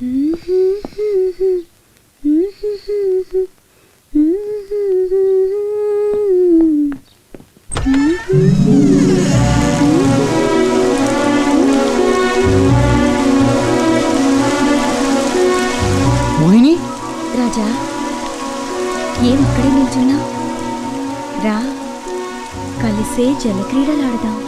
మోహిని, రాజా, ఏం ఇక్కడే నిల్చున్నా? రా, కలిసే జలక్రీడలాడదాం.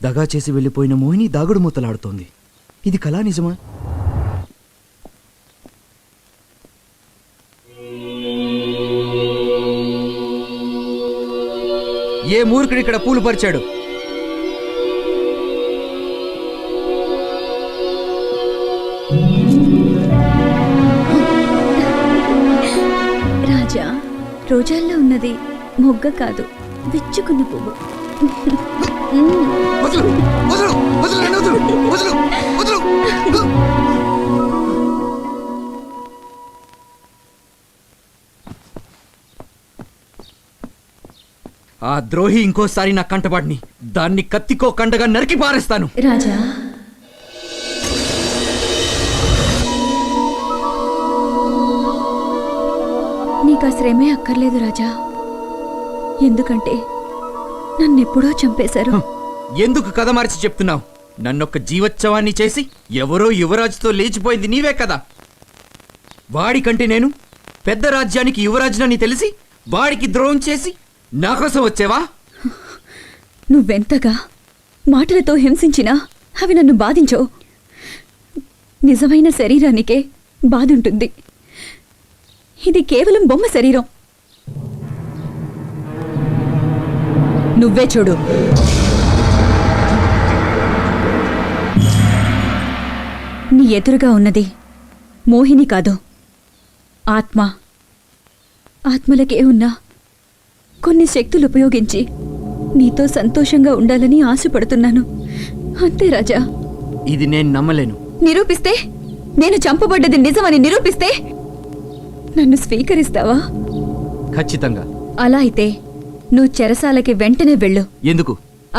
దగా చేసి వెళ్ళిపోయిన మోహిని దాగుడు మూతలాడుతోంది. ఇది కళా నిజమా? ఏ మూర్ఖుడు ఇక్కడ పూలు పరిచాడు? రాజా, రోజాల్లో ఉన్నది మొగ్గ కాదు, విచ్చుకున్న పువ్వు. ఆ ద్రోహి ఇంకోసారి నా కంటపాడిని దాన్ని కత్తికో కండగా నరికి పారేస్తాను. రాజా, నీకు ఆ శ్రమే అక్కర్లేదు రాజా. ఎందుకంటే నన్నెప్పుడో చంపేశారు. ఎందుకు కథ మార్చి చెప్తున్నావు? నన్నొక్క జీవోత్సవాన్ని చేసి ఎవరో యువరాజుతో లేచిపోయింది నీవే కదా. వాడికంటే నేను పెద్ద రాజ్యానికి యువరాజునని తెలిసి వాడికి ద్రోహం చేసి నా కోసం వచ్చేవా? నువ్వెంతగా మాటలతో హింసించినా అవి నన్ను బాధించవు. నిజమైన శరీరానికే బాధుంటుంది. ఇది కేవలం బొమ్మ శరీరం. నువ్వే చూడు. నీ ఎదురుగా ఉన్నది మోహిని కాదు, ఆత్మ. ఆత్మలకే ఉన్నా కొన్ని శక్తులు ఉపయోగించి నీతో సంతోషంగా ఉండాలని ఆశపడుతున్నాను. అంతే రాజా. ఇది నేను నమ్మలేను. నిరూపిస్తే, నేను చంపబడ్డది నిజమని నిరూపిస్తే నన్ను స్వీకరిస్తావా? ఖచ్చితంగా. అలా అయితే నువ్వు చెరసాలకి వెంటనే వెళ్ళు. ఎందుకు?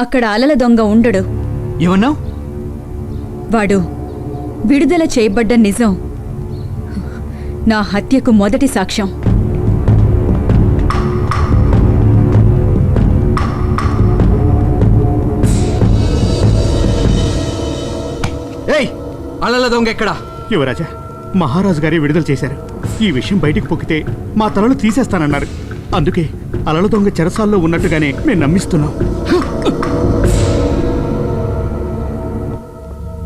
అక్కడ అలల దొంగ ఉండడు. ఏమన్నావు? వాడు విడుదల చేయబడ్డ నిజం నా హత్యకు మొదటి సాక్ష్యం. ఏయ్, అలల దొంగ ఎక్కడా? యువరాజా, మహారాజు గారి విడుదల చేశారు. ఈ విషయం బయటికి పొక్కితే మా తలలు తీసేస్తానన్నారు. అందుకే అలల దొంగ చెరసాల్లో ఉన్నట్టుగానే మేము నమ్మిస్తున్నాం.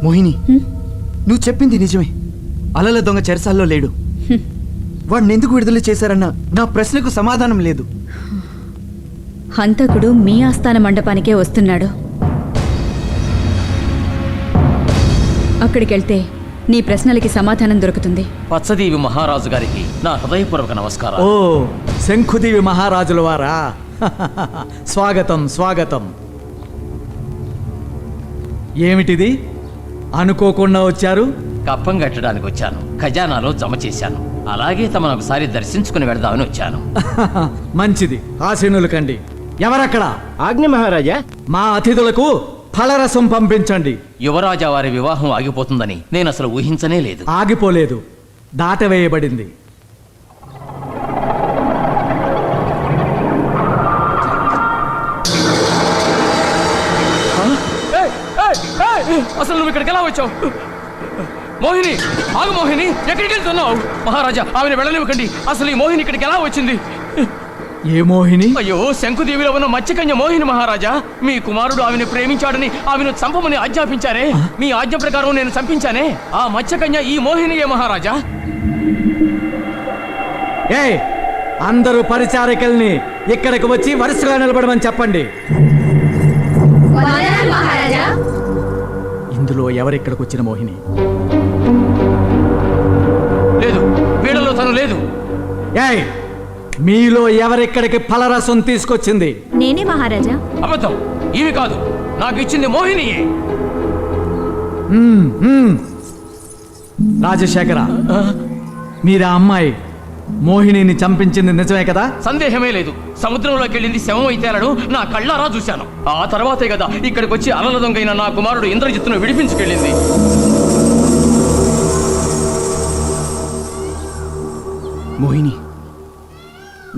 మోహిని, నువ్వు చెప్పింది నిజమే. అలల దొంగ చెరసాల్లో లేడు. వాడిని ఎందుకు విడుదల చేశారన్న నా ప్రశ్నకు సమాధానం లేదు. హంతకుడు మీ ఆస్థాన మండపానికే వస్తున్నాడు. అక్కడికెళ్తే నీ ప్రశ్నలకి సమాధానం దొరుకుతుంది. పచ్చదేవి మహారాజు గారికి నా హృదయపూర్వక నమస్కారం. ఓ, శంఖుదేవి మహారాజుల వారా? స్వాగతం స్వాగతం. ఏమిటిది? అనుకోకుండా వచ్చారు? కప్పం కట్టడానికి వచ్చాను. ఖజానాలో జమ చేశాను. అలాగే తమను ఒకసారి దర్శించుకుని వెళదామని వచ్చాను. మంచిది, ఆశీనులు కండి. ఎవరక్కడ? ఆజ్ఞ మహారాజా. మా అతిథులకు ఫలరసం పంపించండి. యువరాజా వారి వివాహం ఆగిపోతుందని నేను అసలు ఊహించనే లేదు. ఆగిపోలేదు, దాటవేయబడింది. అసలు నువ్వు ఇక్కడికి ఎలా వచ్చావు? మోహిని, ఆగు మోహిని, ఎక్కడికి వెళ్తున్నావు? మహారాజా, ఆమెను వెళ్ళనివ్వకండి. అసలు ఈ మోహిని ఇక్కడికి ఎలా వచ్చింది? ఏ మోహిని? అయ్యో, శంకుదేవిలో ఉన్న మత్స్యకన్య మోహిని మహారాజా. మీ కుమారుడు ఆమెను ప్రేమించాడని ఆమెను చంపమని ఆజ్ఞాపించారే. మీ ఆజ్ఞ ప్రకారం నేను చంపించానే. ఆ మత్స్యకన్య ఈ మోహినియే మహారాజా. ఏ, అందరూ పరిచారికల్ని ఇక్కడికి వచ్చి వరుసగా నిలబడమని చెప్పండి. ఇందులో ఎవరిక్కడికి వచ్చిన మోహిని? లేదు, వీళ్ళలో తను లేదు. ఏయ్, మీలో ఎవరిక్కడికి ఫలరసం తీసుకొచ్చింది? నేనే మహారాజా. అబద్ధం, ఇవి కాదు. నాకు ఇచ్చింది మోహినియే. రాజశేఖర, మీరా అమ్మాయి మోహినిని చంపించింది నిజమే కదా? సందేహమే లేదు. సముద్రంలోకి వెళ్ళింది శవం అయితేనడు నా కళ్ళారా చూశాను. ఆ తర్వాతే కదా ఇక్కడికి వచ్చి అలల దొంగైన నా కుమారుడు ఇంద్రజిత్తును విడిపించుకెళ్ళింది. మోహిని,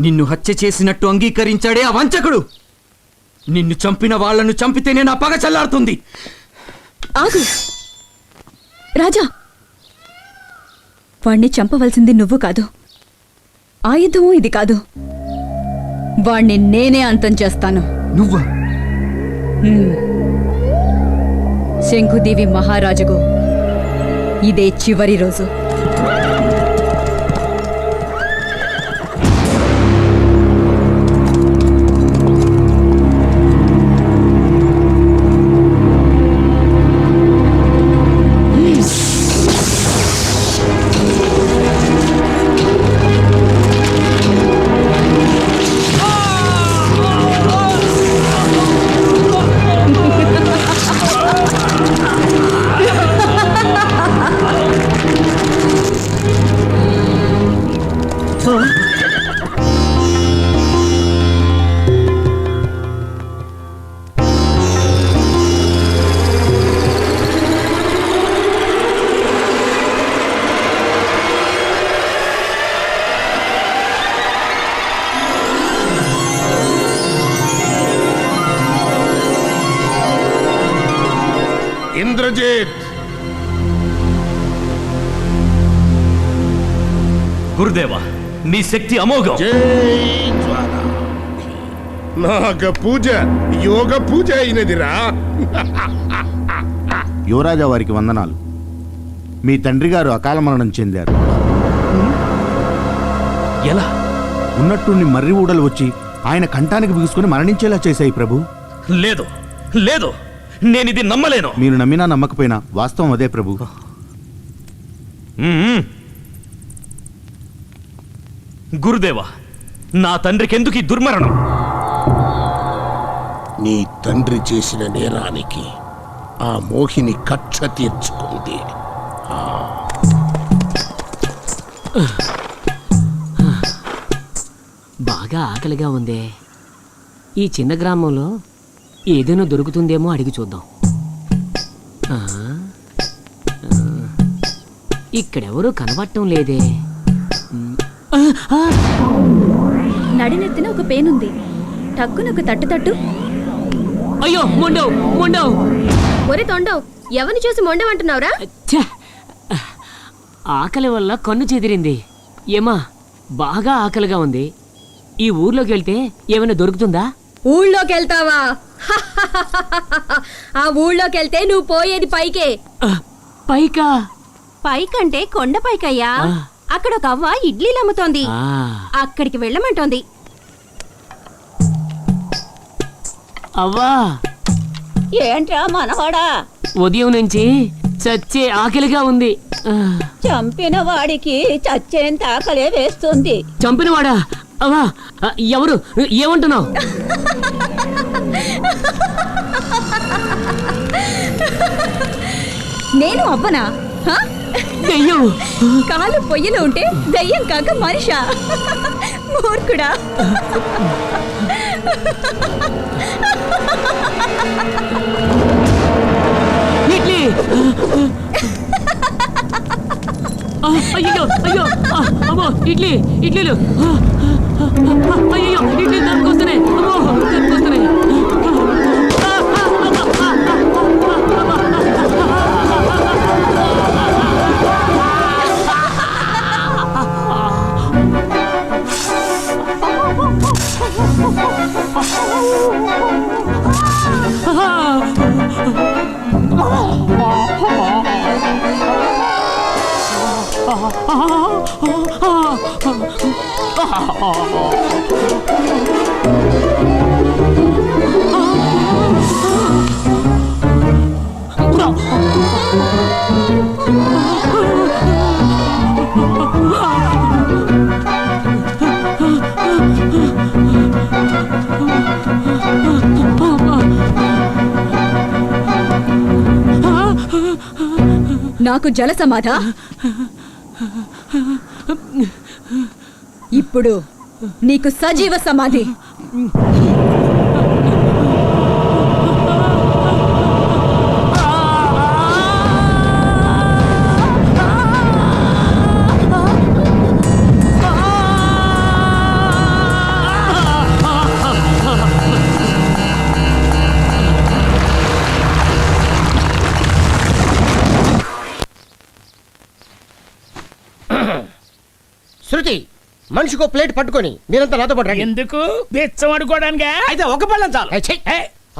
నిన్ను హత్య చేసినట్టు అంగీకరించాడే ఆ వంచకుడు. నిన్ను చంపిన వాళ్లను చంపితేనే నా పగ చల్లారుతుంది. ఆగు రాజా, వాణ్ణి చంపవలసింది నువ్వు కాదు, ఆయుధము ఇది కాదు. వాణ్ణి నేనే అంతం చేస్తాను. నువ్వా? శంకుదేవి మహారాజుకు ఇదే చివరి రోజు. ఇంద్రజిత్, గురుదేవా, మీ శక్తి అమోఘం. జై జ్వాల. నాగ పూజ యోగ పూజ అయినదిరా. యువరాజా వారికి వందనాలు. మీ తండ్రి గారు అకాల మరణం చెందారు. ఎలా? ఉన్నట్టుండి మర్రి ఊడలు వచ్చి ఆయన కంఠానికి బిగుసుకుని మరణించేలా చేశాయి ప్రభు. లేదు లేదు, నేనిది నమ్మలేను. మీరు నమ్మినా నమ్మకపోయినా వాస్తవం అదే ప్రభు. మ్మ్. గురుదేవా, నా తండ్రికి ఎందుకు ఈ దుర్మరణం? నీ తండ్రి చేసిన నేరానికి ఆ మోహిని కక్ష తీర్చుకుంది. బాగా ఆకలిగా ఉందే. ఈ చిన్న గ్రామంలో ఏదైనా దొరుకుతుందేమో అడిగి చూద్దాం. ఇక్కడెవరూ కనబడటం లేదే. నడినెత్తిన ఒక పేనుంది. టక్కునొక తట్టు. అయ్యో, మొండవు మొండవు. ఒరే తొండవు, ఎవరిని చూసి మొండవంటున్నావురా? ఛే! ఆకలి వల్ల కన్ను చెదిరింది. ఏమా, బాగా ఆకలిగా ఉంది. ఈ ఊర్లోకి వెళ్తే ఏమైనా దొరుకుతుందా? ఊళ్ళోకి వెళ్తావా? ఆ ఊళ్ళోకి వెళ్తే నువ్వు పోయేది పైకే. పైకా? పైకంటే కొండ పైకయ్యా. అక్కడ ఒక అవ్వ ఇడ్లీలు అమ్ముతోంది. అక్కడికి వెళ్ళమంటోంది. అవ్వా, ఏంట్రా మనవాడా? ఉదయం నుంచి చచ్చే ఆకలిగా ఉంది. చంపిన వాడికి చచ్చేంత ఆకలే వేస్తుంది. చంపినవాడా? అవ్వా, ఎవరు? ఏమంటున్నావు? నేను అవ్వనా? దెయ్యం. కాలు పొయ్యిలో ఉంటే దయ్యం కాక మనిషా? మూర్ఖుడా. ఇడ్లీ. అయ్యో అయ్యో, అమ్మో, ఇడ్లీలు. అయ్యో, ఇడ్లీ దొరికొస్తున్నాయి. అమ్మో, దొరికొస్తున్నాయి. నాకు జల సమాధా? ఇప్పుడు నీకు సజీవ సమాధి. శృతి, మనిషికో ప్లేట్ పట్టుకొని మీరంతా నాతో పాటు రండి. ఎందుకు బెచ్చం అడుకోవడానికా? అయితే ఒక పళ్ళం చాలు.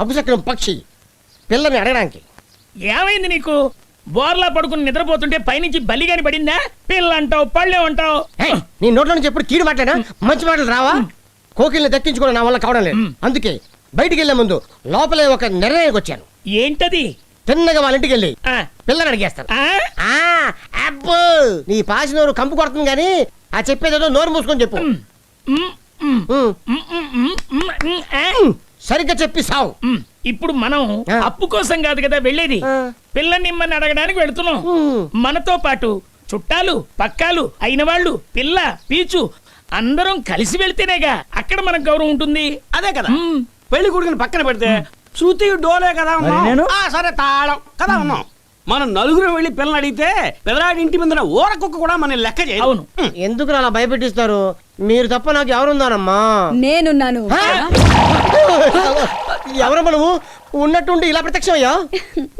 అపశకనం పక్షి పిల్లని అడగడానికి. ఏమైంది నీకు? బోర్లా పడుకుని నిద్రపోతుంటే పైనుంచి బలిగాని పడిందా? పిల్ల అంటావు, పళ్ళే అంటావు. నీ నోట్లో నుంచి ఎప్పుడు కీడు మాట్లాడా? మంచి మాటలు రావా? కోకిల్ని దక్కించుకోవడం నా వల్ల కావడం లేదు. అందుకే బయటికి వెళ్లే ముందు లోపలే ఒక నిర్ణయానికి వచ్చాను. ఏంటది? తిన్నగా వాళ్ళ ఇంటికి వెళ్ళి ఆ. పిల్లని అడిగేస్తాను. ఆ? అబ్బో, నీ పాసి నోరు కంపు కొడుతుంది గానీ ఆ చెప్పేదేదో నోరు మూసుకొని చెప్పు. సరిగ్గా చెప్పి సావు. ఇప్పుడు మనం ఆ. అప్పు కోసం కాదు కదా వెళ్ళేది, ఆ. పిల్లనిమ్మని అడగడానికి వెళుతున్నాం. మనతో పాటు చుట్టాలు పక్కాలు అయిన వాళ్ళు, పిల్ల పీచు అందరం కలిసి వెళ్తేనేగా అక్కడ మనకు గౌరవం ఉంటుంది. అదే కదా, పెళ్లి కొడుకుని పక్కన పెడితే శృతి డోలే కదా ఉన్నాం. నేను? సరే తాళం కదా ఉన్నాం. మనం నలుగురు వెళ్ళి పిల్లని అడిగితే పెదరాడి ఇంటి ముందర ఊర కుక్క కూడా మన లెక్క చేయదు. అవును. ఎందుకు అలా భయపెట్టిస్తారు? మీరు తప్ప నాకు ఎవరున్నారమ్మా? నేనున్నాను. ఎవరమ్మా నువ్వు? ఉన్నట్టుండి ఇలా ప్రత్యక్షమయ్యా?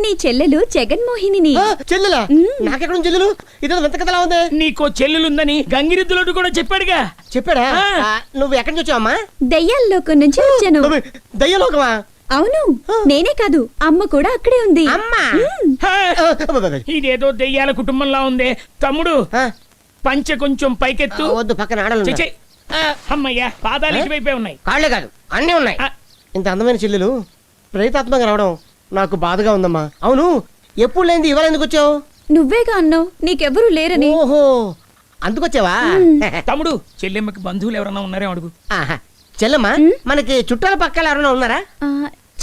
నీ చెల్లెలు జగన్మోహిని. చెల్లెలా? నాకెక్కడ చెల్లెలు? ఇదో వింత కథలా ఉంది. నీకో చెల్లెలుందని గంగిరెద్దులోటు కూడా చెప్పాడుగా. చెప్పాడా? ఆ. నువ్వు ఎక్కడి నుంచి వచ్చావమ్మా? దయ్యాల్లోకం నుంచి వచ్చాను. దయ్యలోకమా? అవును, నేనే కాదు, అమ్మ కూడా అక్కడే ఉంది. అమ్మా? హా, ఇదేదో దెయ్యాల కుటుంబంలా ఉంది. తమ్ముడు పంచె కొంచెం పైకెత్తు. వద్దు, పక్కన ఆడలు ఛీ, ఛీ. అమ్మయ్యా, పాదాలు ఇటువైపే ఉన్నాయి. కాళ్ళే కాదు అన్నీ ఉన్నాయి. ఆ. ఇంత అందమైన చెల్లెలు ప్రేతాత్మగా రావడం నాకు బాధగా ఉందమ్మా. అవును, ఎప్పుడు లేనిది ఇవాళ ఎందుకు వచ్చావు? నువ్వేగా అన్నావు నీకెవ్వరూ లేరని. ఓహో, అందుకొచ్చావా? తమ్ముడు, చెల్లెమ్మకి బంధువులు ఎవరన్నా ఉన్నారేమో అడుగు. ఆహా. చెల్లమ్మా, మనకి చుట్టాల పక్కల ఎవరైనా ఉన్నారా? ఆ,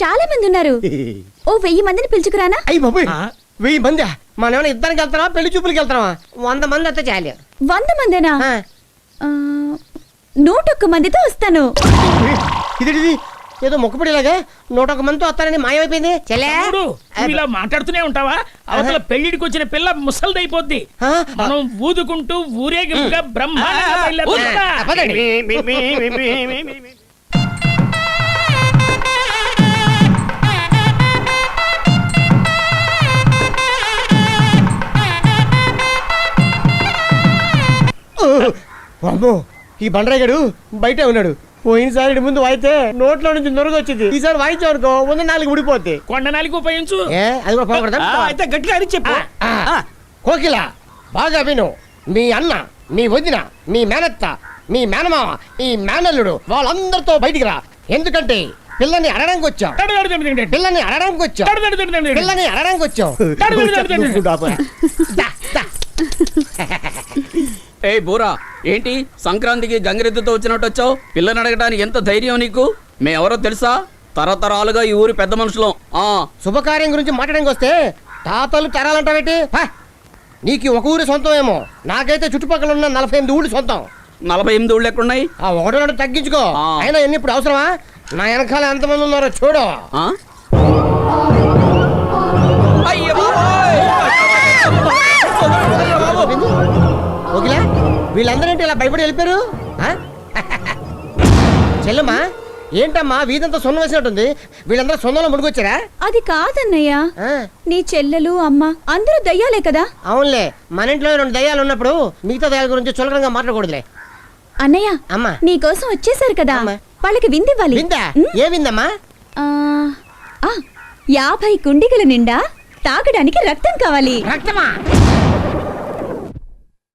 చాలా మంది ఉన్నారు. ఓ 1000 మందిని పిలుచుకురానా? అయ్యి బాబోయ్, ఆ. 1000 మంది? మనం ఏమైనా ఇద్దరికి వెళ్తామా, పెళ్లి చూపులకి వెళ్తామా? 100 మంది వస్తే చాలు. 100 మందేనా? ఆ. 101 మందితో వస్తాను. ఇది ఏదో మొక్కపడిలాగా 101 మందితో వస్తానని మాయమైపోయింది. చెల్లె, తమ్ముడు, నువ్వు ఇలా మాట్లాడుతూనే ఉంటావా? అవతల పెళ్లిడికి వచ్చిన పిల్ల ముసల్దైపోద్ది. ఆ. మనం ఊదుకుంటూ ఊరేగింపుగా బ్రహ్మాండంగా బయలుదేరుతా. పదండి. అమ్మో, ఈ బండరాగడు బయటే ఉన్నాడు. పోయినసారి ఇటు ముందు వాయితే నోట్లో నుంచి నొరగ వచ్చింది. ఈసారి వాయించామనుకో ఉన్న 4 ఉడిపోద్ది. కొండ నాలుగు ఉపయోగించు. అది కూడా పోకూడదా? అయితే గట్టిగా అడిగి చెప్పు. కోకిల, బాగా విను. మీ అన్న, మీ వదిన, మీ మేనత్త, మీ మేనమామ, ఈ మేనల్లుడు వాళ్ళందరితో బయటికి రా. ఎందుకంటే పిల్లని అడడానికి వచ్చాం. పిల్లని అడడానికి వచ్చాం. పిల్లని అడడానికి వచ్చాం. ఏ బూరా, ఏంటి సంక్రాంతికి గంగిరెద్దుతో వచ్చినట్టు వచ్చావు? పిల్లని అడగడానికి ఎంత ధైర్యం నీకు? మేమెవరో తెలుసా? తరతరాలుగా ఈ ఊరి పెద్ద మనుషులం. శుభకార్యం గురించి మాట్లాడడానికి వస్తే తాతలు తరాలంటావేంటి? నీకు ఒక ఊరి సొంతం ఏమో, నాకైతే చుట్టుపక్కల ఉన్న 48 ఊళ్ళు సొంతం. 48 ఊళ్ళు ఎక్కడున్నాయి? ఆ ఒకటి తగ్గించుకో. అయినా ఎన్ని ఇప్పుడు అవసరమా? నా వెనకాల ఎంతమంది ఉన్నారో చూడు. ఓకేలా, వీళ్ళందరేంటి ఇలా భయపడి వెళ్ళిపోయారు? చెల్లమ్మా, ఏంటమ్మా వీధంతా సొన్నం వేసినట్టుంది? వీళ్ళందరూ సొన్నంలో మునిగొచ్చారా? అది కాదన్నయ్య, నీ చెల్లెలు అమ్మ అందరూ దయ్యాలే కదా. అవునులే, మన ఇంట్లో 2 దయ్యాలు ఉన్నప్పుడు మిగతా దయ్యాల గురించి చులకనగా మాట్లాడకూడదులే. అన్నయ్య, అమ్మా, నీకోసం వచ్చేసారు కదా, వాళ్ళకి విందివ్వాలి. విందా? ఏ విందమ్మా? 50 కుండిగల నిండా తాగడానికి రక్తం కావాలి. రక్తమా?